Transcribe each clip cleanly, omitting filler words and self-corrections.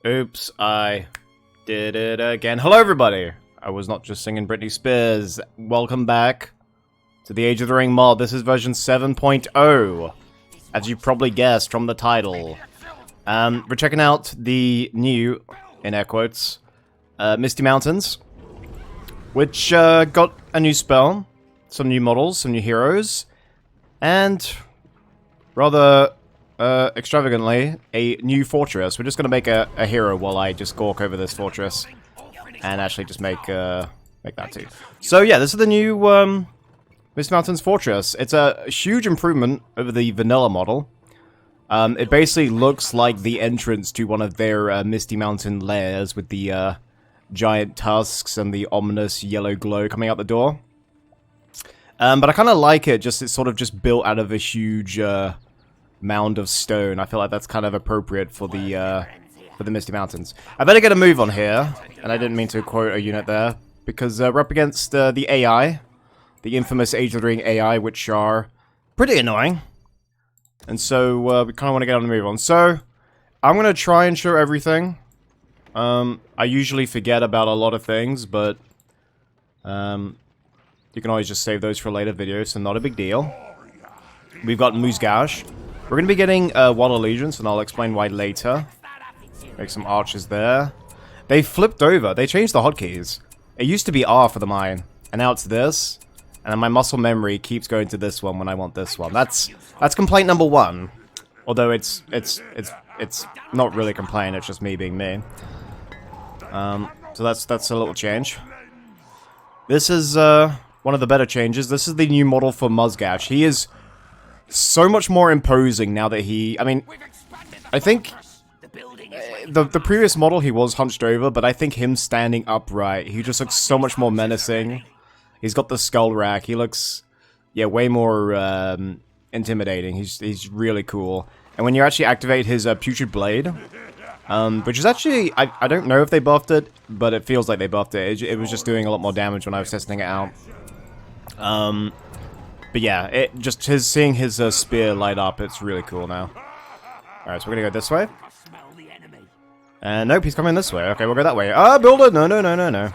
Oops, I did it again. Hello, everybody! I was not just singing Britney Spears. Welcome back to the Age of the Ring mod. This is version 7.0, as you probably guessed from the title. We're checking out the new, in air quotes, Misty Mountains, which got a new spell, some new models, some new heroes, and rather extravagantly, a new fortress. We're just gonna make a hero while I just gawk over this fortress, and actually just make that too. So yeah, this is the new Misty Mountains fortress. It's a huge improvement over the vanilla model. It basically looks like the entrance to one of their Misty Mountain lairs with the giant tusks and the ominous yellow glow coming out the door. But I kind of like it. It's sort of just built out of a huge mound of stone. I feel like that's kind of appropriate for the Misty Mountains. I better get a move on here, and I didn't mean to quote a unit there, because we're up against the AI, the infamous Age of the Ring AI, which are pretty annoying. And so we kind of want to get on the move on. So I'm going to try and show everything. I usually forget about a lot of things, but you can always just save those for later videos, so not a big deal. We've got Musgash. We're going to be getting Wild Allegiance, and I'll explain why later. Make some archers there. They flipped over. They changed the hotkeys. It used to be R for the mine, and now it's this. And then my muscle memory keeps going to this one when I want this one. That's complaint number one. Although it's not really a complaint. It's just me being me. So that's a little change. This is one of the better changes. This is the new model for Musgash. He is so much more imposing now that I mean, I think the previous model he was hunched over, but I think him standing upright, he just looks so much more menacing. He's got the skull rack. He looks, yeah, way more intimidating. He's really cool. And when you actually activate his Putrid Blade, which is actually, I don't know if they buffed it, but it feels like they buffed it. It was just doing a lot more damage when I was testing it out. But yeah, seeing his spear light up, it's really cool now. Alright, so we're gonna go this way. And nope, he's coming this way. Okay, we'll go that way. Builder! No. We're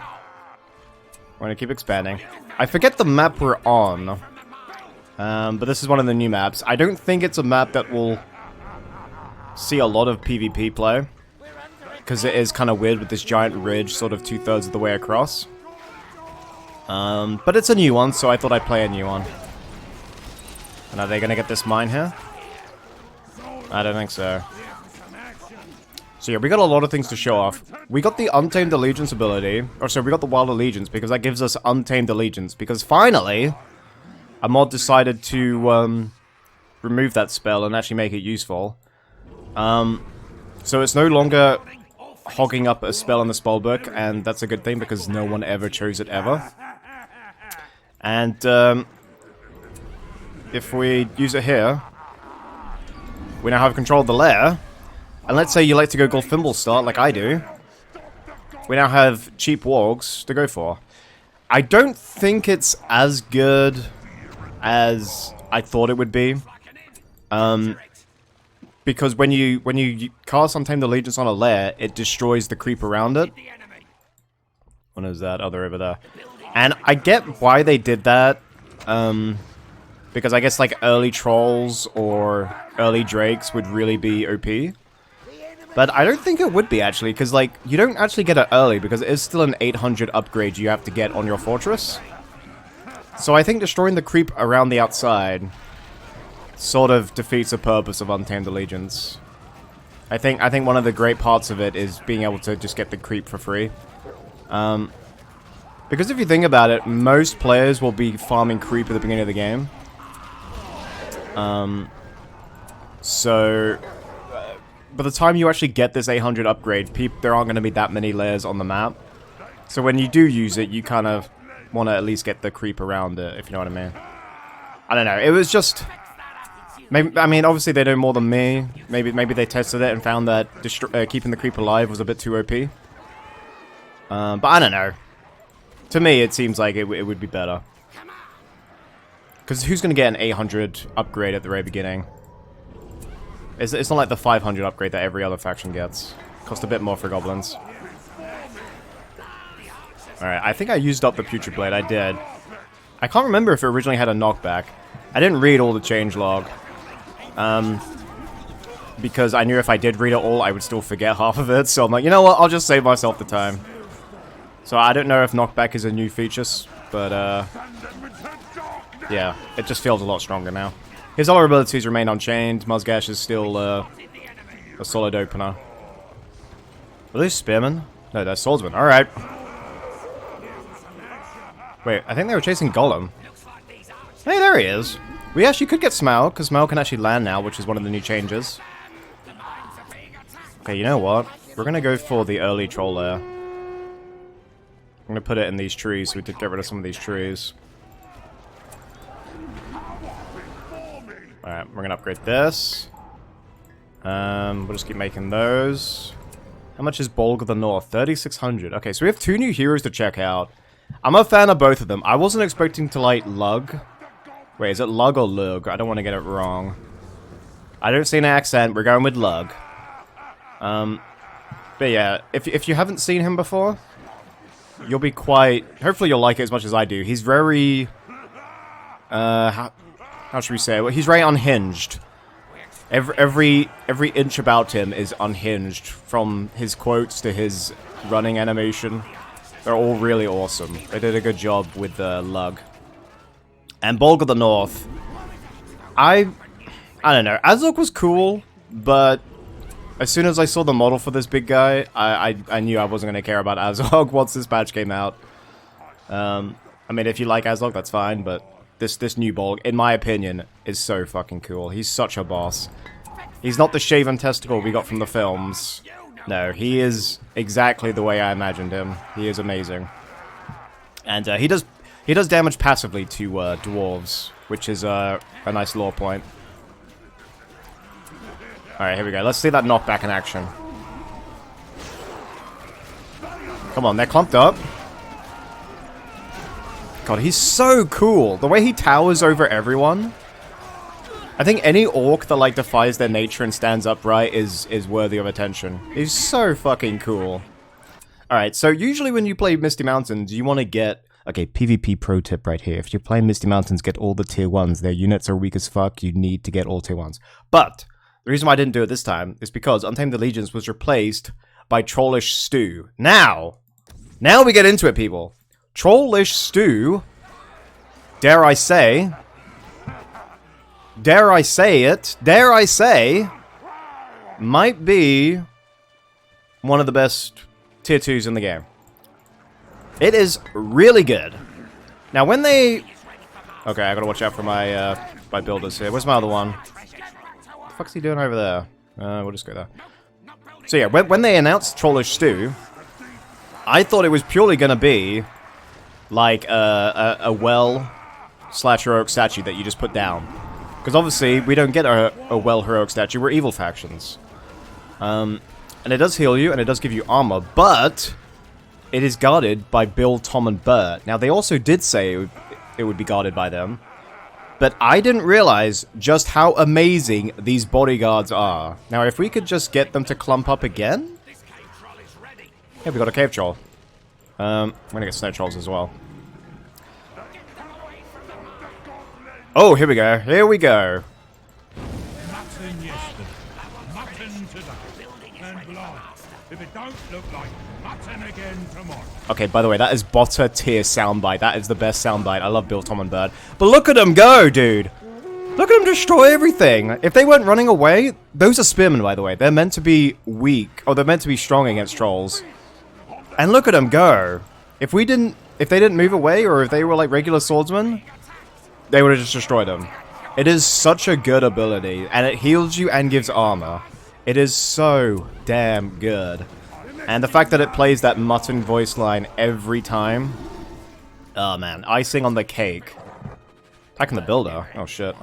gonna keep expanding. I forget the map we're on. But this is one of the new maps. I don't think it's a map that will see a lot of PvP play, because it is kind of weird with this giant ridge sort of 2/3 of the way across. But it's a new one, so I thought I'd play a new one. And are they gonna get this mine here? I don't think so. So yeah, we got a lot of things to show off. We got the Untamed Allegiance ability. Or sorry, we got the Wild Allegiance, because that gives us Untamed Allegiance. Because finally, a mod decided to remove that spell and actually make it useful. So it's no longer hogging up a spell in the spellbook, and that's a good thing, because no one ever chose it ever. And if we use it here, we now have control of the lair. And let's say you like to go Golfimble start, like I do. We now have cheap wargs to go for. I don't think it's as good as I thought it would be. Because when you cast Untamed Allegiance on a lair, it destroys the creep around it. What is that? Oh, they're over there. And I get why they did that. Because I guess like early trolls or early drakes would really be OP. But I don't think it would be, actually, because, like, you don't actually get it early, because it is still an 800 upgrade you have to get on your fortress. So I think destroying the creep around the outside sort of defeats the purpose of Untamed Allegiance. I think one of the great parts of it is being able to just get the creep for free. Because if you think about it, most players will be farming creep at the beginning of the game. So by the time you actually get this 800 upgrade, there aren't going to be that many layers on the map. So when you do use it, you kind of want to at least get the creep around it, if you know what I mean. I don't know. It was just... Maybe, I mean, obviously they know more than me. Maybe they tested it and found that keeping the creep alive was a bit too OP. But I don't know. To me, it seems like it would be better. Because who's going to get an 800 upgrade at the very beginning? It's not like the 500 upgrade that every other faction gets. Cost a bit more for goblins. Alright, I think I used up the Putrid Blade. I did. I can't remember if it originally had a knockback. I didn't read all the changelog. Because I knew if I did read it all, I would still forget half of it. So I'm like, you know what? I'll just save myself the time. So I don't know if knockback is a new feature, but yeah, it just feels a lot stronger now. His other abilities remain unchained. Muzgash is still a solid opener. Are those spearmen? No, they're swordsmen. Alright. Wait, I think they were chasing Golem. Hey, there he is. We actually could get Smaug, because Smaug can actually land now, which is one of the new changes. Okay, you know what? We're going to go for the early troll there. I'm going to put it in these trees, so we could get rid of some of these trees. Alright, we're going to upgrade this. We'll just keep making those. How much is BOLGER the North? 3,600. Okay, so we have 2 new heroes to check out. I'm a fan of both of them. I wasn't expecting to like Lug. Wait, is it Lug or Lug? I don't want to get it wrong. I don't see an accent. We're going with Lug. But yeah, if you haven't seen him before, you'll be quite... Hopefully you'll like it as much as I do. He's very... how should we say? Well, he's very unhinged. Every inch about him is unhinged. From his quotes to his running animation. They're all really awesome. They did a good job with Lug. And BOLGER the North. I don't know. Azog was cool, but as soon as I saw the model for this big guy, I knew I wasn't going to care about Azog once this patch came out. I mean, if you like Azog, that's fine, but this new Bolg, in my opinion, is so fucking cool. He's such a boss. He's not the shaven testicle we got from the films. No, he is exactly the way I imagined him. He is amazing. And he does damage passively to dwarves, which is a nice lore point. Alright, here we go. Let's see that knockback in action. Come on, they're clumped up. God, he's so cool. The way he towers over everyone. I think any orc that, like, defies their nature and stands upright is worthy of attention. He's so fucking cool. Alright, so usually when you play Misty Mountains, you want to get... Okay, PvP pro tip right here. If you're playing Misty Mountains, get all the tier 1s. Their units are weak as fuck. You need to get all tier 1s. But the reason why I didn't do it this time is because Untamed Allegiance was replaced by Trollish Stew. Now we get into it, people. Trollish Stew, dare I say it, might be one of the best tier 2s in the game. It is really good. Now, when they... Okay, I gotta watch out for my my builders here. Where's my other one? What the fuck's he doing over there? We'll just go there. So yeah, when they announced Trollish Stew, I thought it was purely gonna be like a well/heroic statue that you just put down. Because obviously, we don't get a well-heroic statue, we're evil factions. And it does heal you, and it does give you armor, but it is guarded by Bill, Tom, and Bert. Now, they also did say it would be guarded by them, but I didn't realize just how amazing these bodyguards are. Now, if we could just get them to clump up again... Yeah, we got a cave troll. I'm gonna get snow trolls as well. Oh, here we go. Here we go. Mutton yesterday, mutton today, and blood. If it don't look like mutton again tomorrow. Okay, by the way, that is Botter tier soundbite. That is the best soundbite. I love Bill, Tom, and Bird. But look at them go, dude. Look at them destroy everything. If they weren't running away, those are spearmen, by the way. They're meant to be weak, or they're meant to be strong against trolls. And look at them go. If they didn't move away, or if they were like regular swordsmen, they would have just destroyed them. It is such a good ability, and it heals you and gives armor. It is so damn good. And the fact that it plays that mutton voice line every time. Oh man, icing on the cake. Attacking the builder. Oh shit.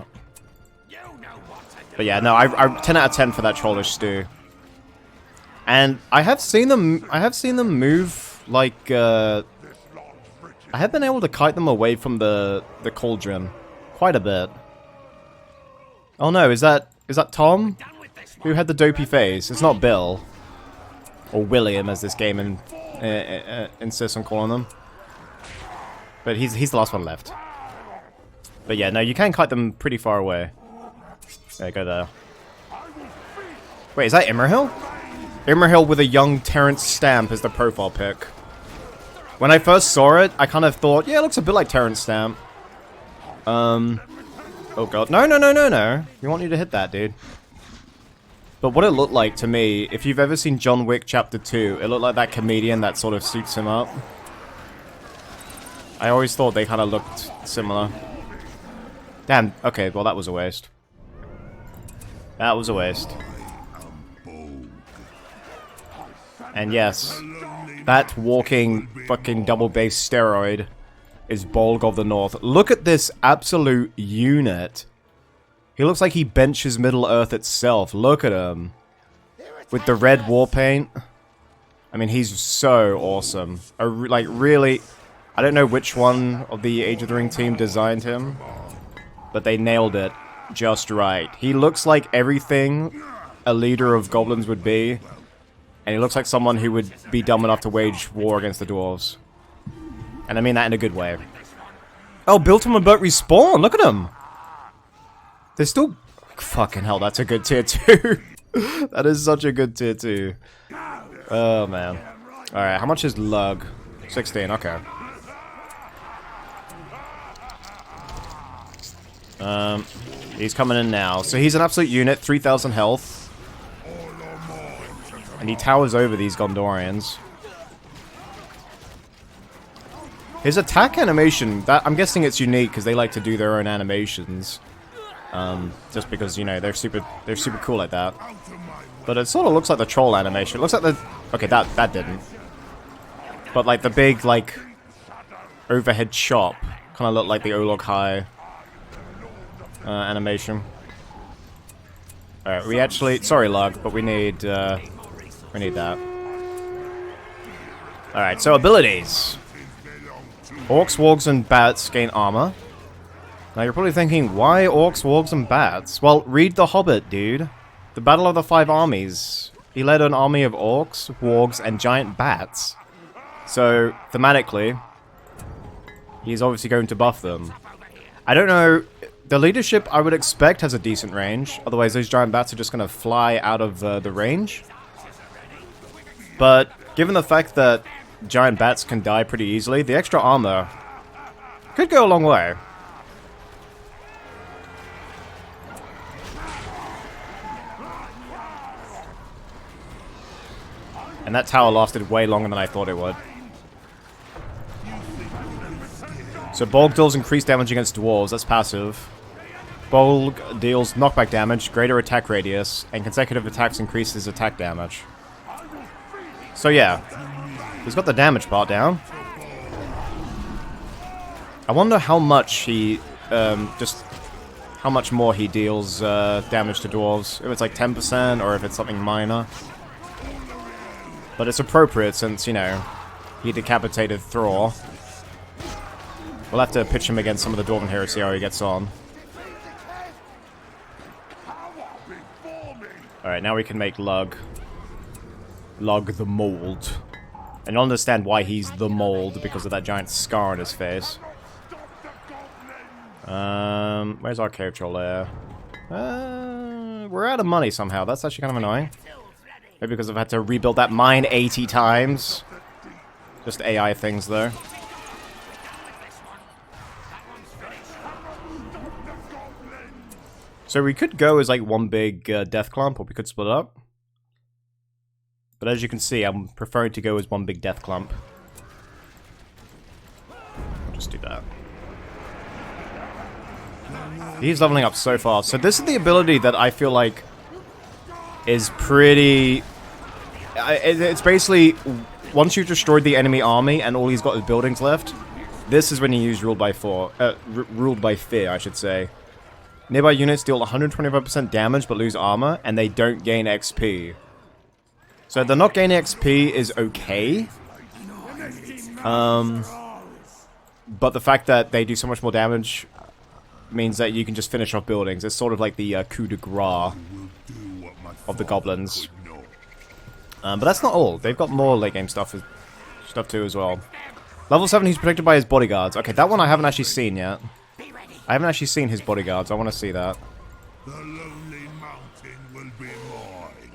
But yeah, no, I 10 out of 10 for that Trollish Stew. And I have seen them move like I have been able to kite them away from the cauldron quite a bit. Oh no, is that Tom? Who had the dopey face? It's not Bill. Or William, as this game insists on calling them. But he's the last one left. But yeah, no, you can kite them pretty far away. There, go there. Wait, is that Imrahil? Imrahil with a young Terrence Stamp as the profile pic. When I first saw it, I kind of thought, yeah, it looks a bit like Terrence Stamp. Oh god. No, no, no, no, no. We want you to hit that, dude. But what it looked like to me, if you've ever seen John Wick Chapter 2, it looked like that comedian that sort of suits him up. I always thought they kind of looked similar. Damn, okay, well that was a waste. That was a waste. And yes, that walking fucking double base steroid is Bolg of the North. Look at this absolute unit. He looks like he benches Middle Earth itself. Look at him. With the red war paint. I mean, he's so awesome. Like, really, I don't know which one of the Age of the Ring team designed him, but they nailed it just right. He looks like everything a leader of goblins would be, and he looks like someone who would be dumb enough to wage war against the dwarves. And I mean that in a good way. Oh, built him about respawn. Look at him. They're still... Fucking hell, that's a good tier 2. That is such a good tier 2. Oh, man. Alright, how much is Lug? 16, okay. He's coming in now. So he's an absolute unit, 3,000 health. And he towers over these Gondorians. His attack animation, that I'm guessing it's unique because they like to do their own animations. Just because, you know, they're super cool like that. But it sort of looks like the troll animation. It looks like the... Okay, that didn't. But like the big, like, overhead chop kind of looked like the Olog High animation. Alright, we actually... Sorry, Lug, but we need that. Alright, so abilities. Orcs, wargs, and bats gain armor. Now you're probably thinking, why orcs, wargs, and bats? Well, read The Hobbit, dude. The Battle of the Five Armies. He led an army of orcs, wargs, and giant bats. So, thematically, he's obviously going to buff them. I don't know, the leadership I would expect has a decent range, otherwise those giant bats are just going to fly out of the range. But, given the fact that giant bats can die pretty easily, the extra armor could go a long way. And that tower lasted way longer than I thought it would. So Bolg deals increased damage against dwarves, that's passive. Bolg deals knockback damage, greater attack radius, and consecutive attacks increase his attack damage. So yeah, he's got the damage part down. I wonder how much he, how much more he deals damage to dwarves. If it's like 10% or if it's something minor. But it's appropriate since, you know, he decapitated Thror. We'll have to pitch him against some of the Dwarven heroes, see how he gets on. Alright, now we can make Lug. Lug the Mold. And you'll understand why he's the Mold, because of that giant scar on his face. Where's our cave troll there? We're out of money somehow, that's actually kind of annoying. Maybe because I've had to rebuild that mine 80 times. Just AI things, though. So we could go as, like, one big death clump, or we could split up. But as you can see, I'm preferring to go as one big death clump. I'll just do that. He's leveling up so fast. So this is the ability that I feel like is pretty... It's basically, once you've destroyed the enemy army and all he's got is buildings left, this is when you use Ruled by Fear, I should say. Nearby units deal 125% damage but lose armor, and they don't gain XP. So the not gaining XP is okay. But the fact that they do so much more damage means that you can just finish off buildings. It's sort of like the coup de grace of the goblins. But that's not all. They've got more late game stuff too as well. Level 7, he's protected by his bodyguards. Okay, that one I haven't actually seen yet. I haven't actually seen his bodyguards. I want to see that. The lonely mountain will be mine.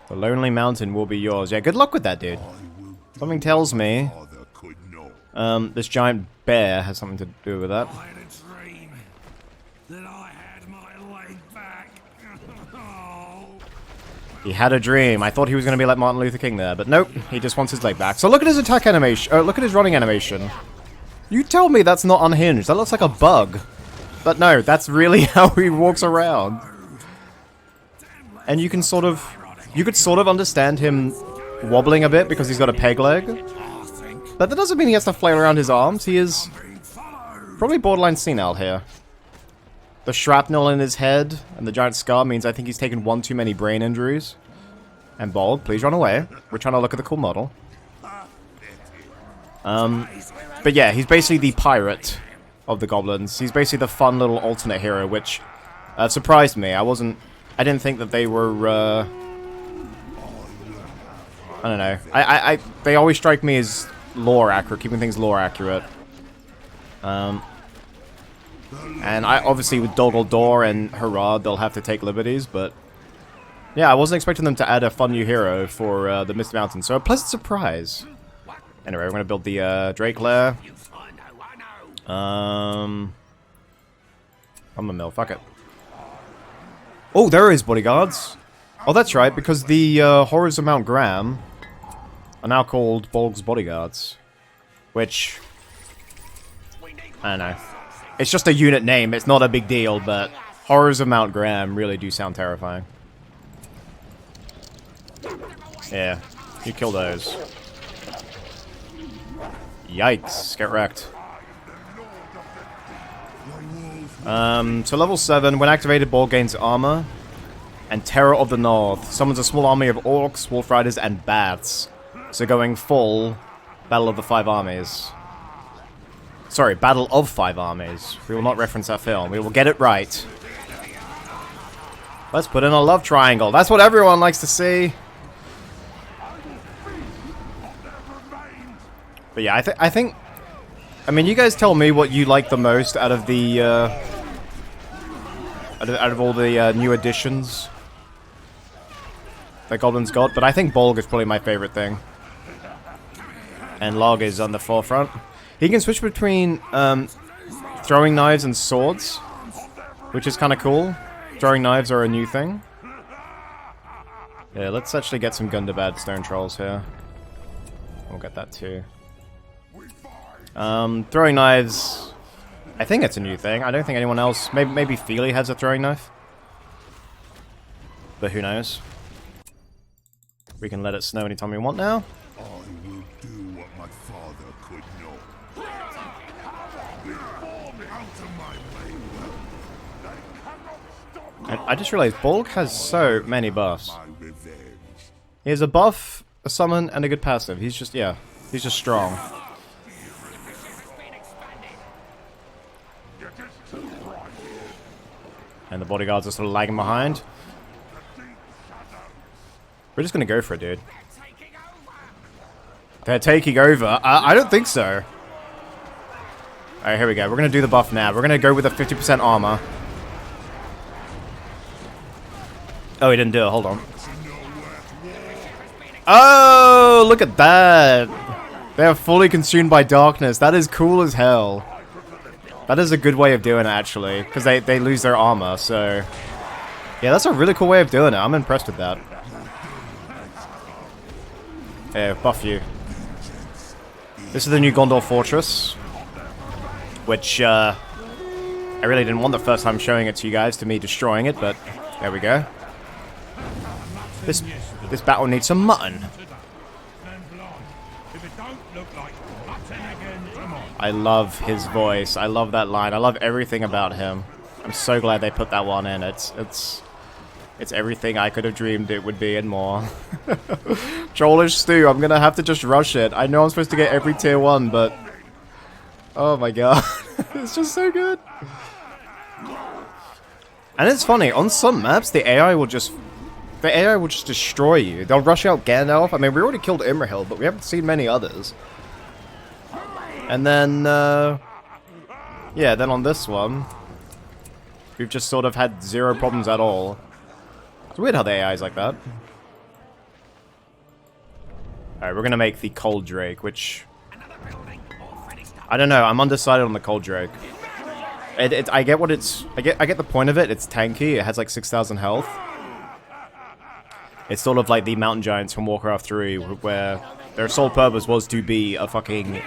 The lonely mountain will be yours. Yeah, good luck with that, dude. Something tells me this giant bear has something to do with that. I had a dream that I had my leg back. He had a dream. I thought he was going to be like Martin Luther King there, but nope. He just wants his leg back. So look at his attack animation. Look at his running animation. You tell me that's not unhinged. That looks like a bug. But no, that's really how he walks around. And you can sort of... You could sort of understand him wobbling a bit because he's got a peg leg. But that doesn't mean he has to flail around his arms. He is probably borderline senile here. The shrapnel in his head and the giant scar means I think he's taken one too many brain injuries. And Bolg, please run away. We're trying to look at the cool model. But yeah, he's basically the pirate of the goblins. He's basically the fun little alternate hero, which surprised me. I didn't think that they were, I don't know. They always strike me as lore accurate, keeping things lore accurate. And obviously with Doggle and Hurrah, they'll have to take liberties, but yeah, I wasn't expecting them to add a fun new hero for the Misty Mountain, so a pleasant surprise. Anyway, we're gonna build the Drake Lair. I'm a mill, fuck it. Oh, there is bodyguards. Oh, that's right, because the horrors of Mount Graham are now called Bolg's bodyguards. Which, I don't know. It's just a unit name, it's not a big deal, but horrors of Mount Graham really do sound terrifying. Yeah, you kill those. Yikes, get wrecked. So level 7, when activated, Bolg gains armor and Terror of the North. Summons a small army of orcs, wolf riders, and bats. So going full Battle of the Five Armies. Sorry, Battle of Five Armies. We will not reference that film. We will get it right. Let's put in a love triangle. That's what everyone likes to see. But yeah, I think... I mean, you guys tell me what you like the most out of the... out of all the new additions that Goblins got. But I think Bolg is probably my favorite thing. And Log is on the forefront. He can switch between throwing knives and swords, which is kind of cool. Throwing knives are a new thing. Yeah, let's actually get some Gundabad Stone Trolls here. We'll get that too. Throwing knives, I think it's a new thing. I don't think anyone else, maybe Feely has a throwing knife. But who knows? We can let it snow anytime we want now. I will do what my father could not. And I just realized Bolg has so many buffs. He has a buff, a summon, and a good passive. He's just, yeah, he's just strong. And the bodyguards are sort of lagging behind. We're just gonna go for it, dude. They're taking over? I don't think so. Alright, here we go. We're gonna do the buff now. We're gonna go with a 50% armor. Oh, he didn't do it. Hold on. Oh, look at that. They are fully consumed by darkness. That is cool as hell. That is a good way of doing it, actually. Because they lose their armor, so... Yeah, that's a really cool way of doing it. I'm impressed with that. Yeah, buff you. This is the new Gondor Fortress. Which, I really didn't want the first time showing it to you guys, to me destroying it, but there we go. This battle needs some mutton. I love his voice. I love that line. I love everything about him. I'm so glad they put that one in. It's everything I could have dreamed it would be and more. Trollish Stew, I'm gonna have to just rush it. I know I'm supposed to get every tier 1, but... Oh my god. It's just so good. And it's funny, on some maps, the AI will just... the AI will just destroy you. They'll rush out Gandalf. I mean, we already killed Imrahil, but we haven't seen many others. And then, yeah, then on this one, we've just sort of had zero problems at all. It's weird how the AI is like that. Alright, we're gonna make the Cold Drake, which... I don't know, I'm undecided on the Cold Drake. I get what it's... I get the point of it. It's tanky. It has like 6,000 health. It's sort of like the Mountain Giants from Warcraft 3, where their sole purpose was to be a fucking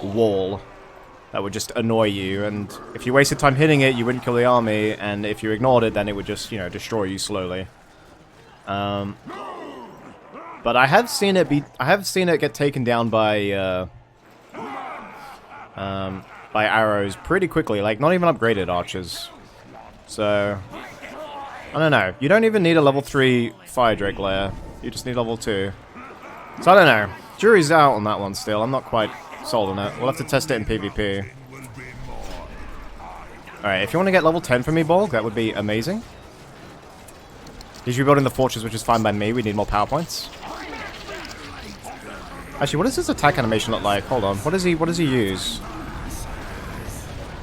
wall that would just annoy you, and if you wasted time hitting it, you wouldn't kill the army, and if you ignored it, then it would just, you know, destroy you slowly. But I have seen it get taken down by arrows pretty quickly, like not even upgraded archers. So I don't know. You don't even need a level 3 Fire Drake layer. You just need level 2. So I don't know. Jury's out on that one still. I'm not quite sold on it. We'll have to test it in PvP. Alright, if you want to get level 10 for me, Bolg, that would be amazing. He's rebuilding the fortress, which is fine by me. We need more power points. Actually, what does his attack animation look like? Hold on. What does he use?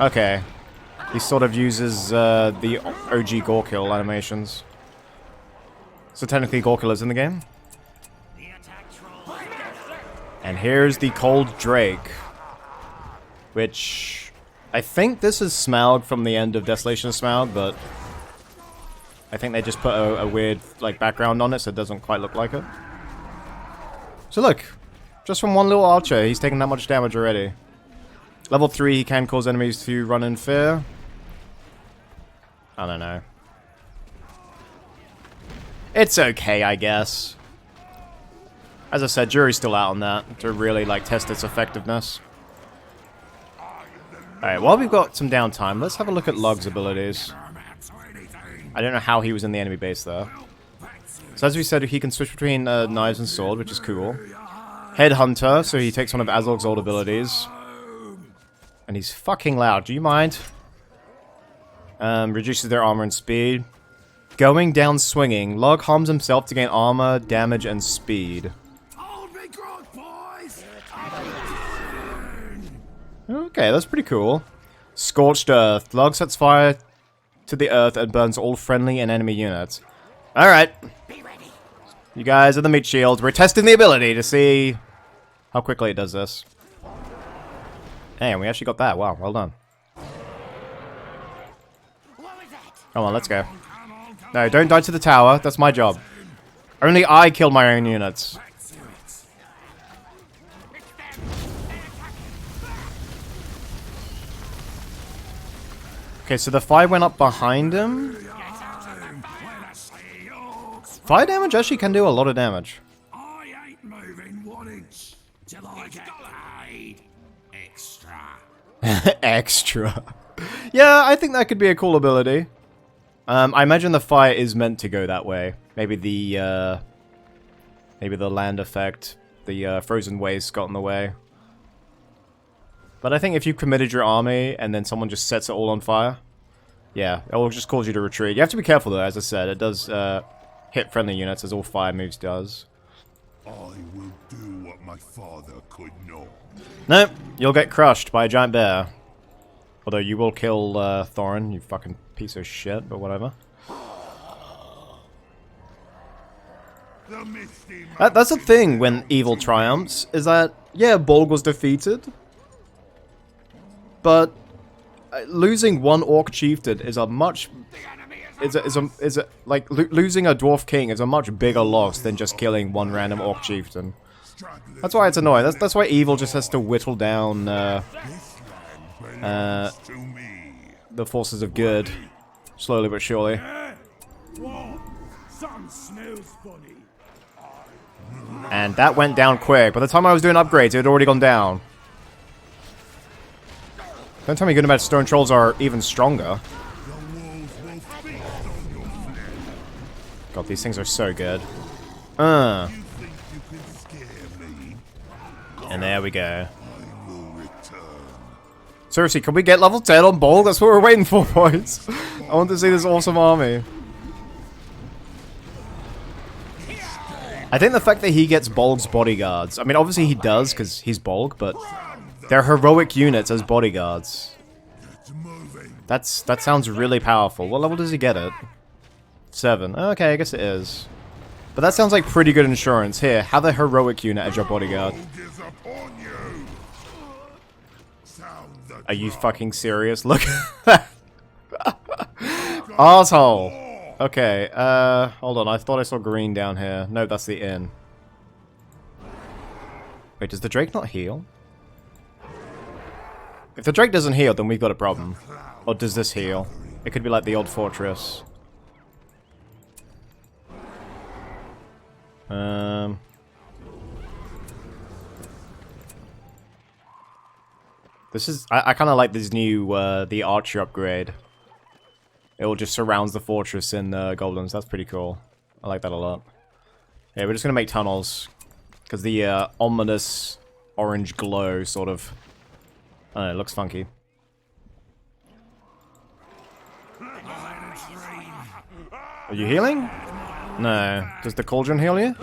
Okay. He sort of uses the OG Gore Kill animations. So technically Gore Kill is in the game. And here's the Cold Drake. Which... I think this is Smaug from the end of Desolation of Smaug, but... I think they just put a weird, like, background on it, so it doesn't quite look like it. So look. Just from one little archer, he's taken that much damage already. Level 3, he can cause enemies to run in fear. I don't know. It's okay, I guess. As I said, jury's still out on that to really, like, test its effectiveness. Alright, while we've got some downtime, let's have a look at Lug's abilities. I don't know how he was in the enemy base, though. So as we said, he can switch between knives and sword, which is cool. Headhunter, so he takes one of Azog's old abilities. And he's fucking loud. Do you mind? Reduces their armor and speed. Going down swinging. Lug harms himself to gain armor, damage, and speed. Okay, that's pretty cool. Scorched Earth. Lug sets fire to the earth and burns all friendly and enemy units. Alright. You guys are the meat shields. We're testing the ability to see how quickly it does this. Hey, and we actually got that. Wow, well done. Come on, let's go. No, don't die to the tower. That's my job. Only I killed my own units. Okay, so the fire went up behind him. Fire damage actually can do a lot of damage. I ain't moving 1 inch till I get paid extra. Extra. Yeah, I think that could be a cool ability. I imagine the fire is meant to go that way. Maybe the land effect, the frozen waste got in the way. But I think if you committed your army and then someone just sets it all on fire, yeah, it will just cause you to retreat. You have to be careful though, as I said. It does hit friendly units, as all fire moves does. I will do what my father could not. Nope, you'll get crushed by a giant bear. Although you will kill Thorin, you fucking piece of shit, but whatever. That's the thing when evil triumphs, is that, yeah, Bolg was defeated, but losing one orc chieftain is a much... losing a dwarf king is a much bigger loss than just killing one random orc chieftain. That's why it's annoying. That's why evil just has to whittle down the forces of good, slowly but surely. And that went down quick. By the time I was doing upgrades, it had already gone down. Don't tell me good about stone trolls are even stronger. God, these things are so good. And there we go. Seriously, can we get level 10 on Bolg? That's what we're waiting for, boys. I want to see this awesome army. I think the fact that he gets Bolg's bodyguards, I mean, obviously he does, because he's Bolg, but they're heroic units as bodyguards. That sounds really powerful. What level does he get it? 7. Okay, I guess it is. But that sounds like pretty good insurance. Here, have a heroic unit as your bodyguard. Are you fucking serious? Look at that. Asshole. Okay, hold on. I thought I saw green down here. No, that's the inn. Wait, does the Drake not heal? If the Drake doesn't heal, then we've got a problem. Or does this heal? It could be like the old fortress. This is... I kind of like this new, the archer upgrade. It all just surrounds the fortress in goblins. That's pretty cool. I like that a lot. Yeah, we're just gonna make tunnels. Because the ominous orange glow sort of... I don't know, it looks funky. Are you healing? No. Does the cauldron heal you?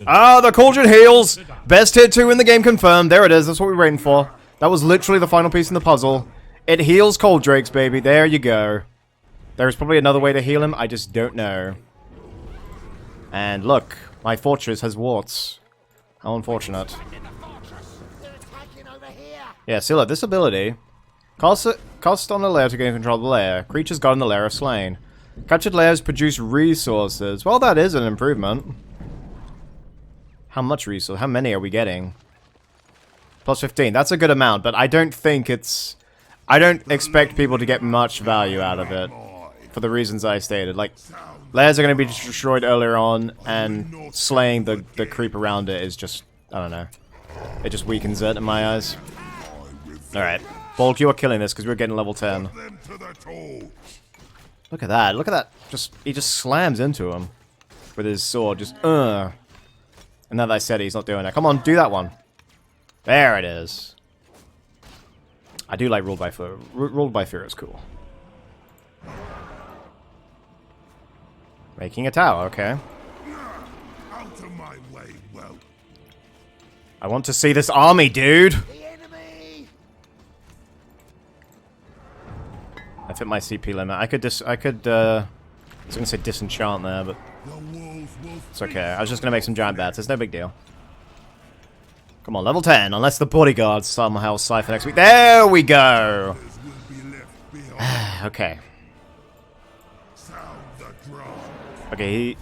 Ah, the cauldron heals! Best tier 2 in the game confirmed. There it is. That's what we're waiting for. That was literally the final piece in the puzzle. It heals cold drakes, baby. There you go. There's probably another way to heal him. I just don't know. And look, my fortress has warts. How unfortunate. Yeah, see, look, this ability. Cost on the lair to gain control of the lair. Creatures got in the lair are slain. Captured lairs produce resources. Well, that is an improvement. How much resource? How many are we getting? Plus 15. That's a good amount, but I don't think it's... I don't expect people to get much value out of it. For the reasons I stated. Like, lairs are going to be destroyed earlier on, and slaying the creep around it is just... I don't know. It just weakens it in my eyes. Alright. Bolg, you are killing this, because we're getting level 10. Look at that. Look at that. He just slams into him. With his sword. Just, And now that I said it, he's not doing it. Come on, do that one. There it is. I do like Ruled by Fear. Ruled by Fear is cool. Making a tower, okay. Out of my way, well. I want to see this army, dude! I've hit my CP limit. I could I was gonna say disenchant there, but it's okay. I was just gonna make some giant bats. It's no big deal. Come on, level 10, unless the bodyguards somehow cipher next week. There we go! Okay. Okay,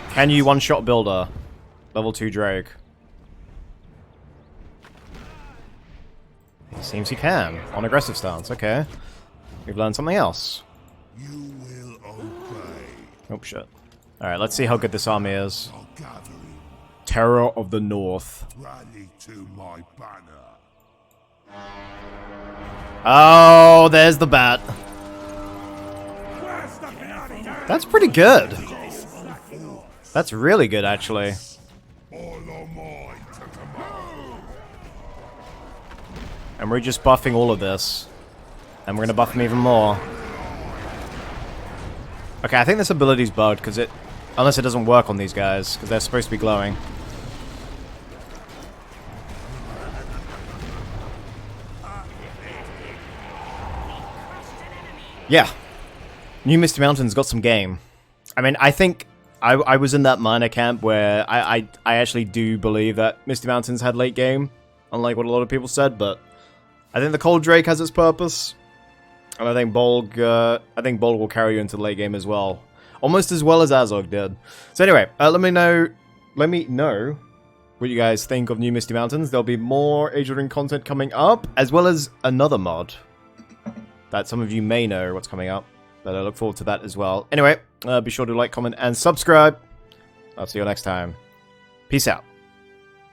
can you one-shot builder? Level 2 Drake. It seems he can. On aggressive stance, okay. We've learned something else. You will obey. Oh, shit. Alright, let's see how good this army is. Terror of the North. Rally to my banner. Oh, there's the bat. That's pretty good. That's really good, actually. And we're just buffing all of this. And we're gonna buff them even more. Okay, I think this ability's bugged, because it... Unless it doesn't work on these guys, because they're supposed to be glowing. Yeah. New Misty Mountains got some game. I mean, I think... I was in that minor camp where I actually do believe that Misty Mountains had late game. Unlike what a lot of people said, but... I think the Cold Drake has its purpose. And I think Bolg will carry you into the late game as well. Almost as well as Azog did. So anyway, let me know what you guys think of New Misty Mountains. There'll be more Age of Ring content coming up, as well as another mod that some of you may know what's coming up. But I look forward to that as well. Anyway, be sure to like, comment, and subscribe. I'll see you next time. Peace out.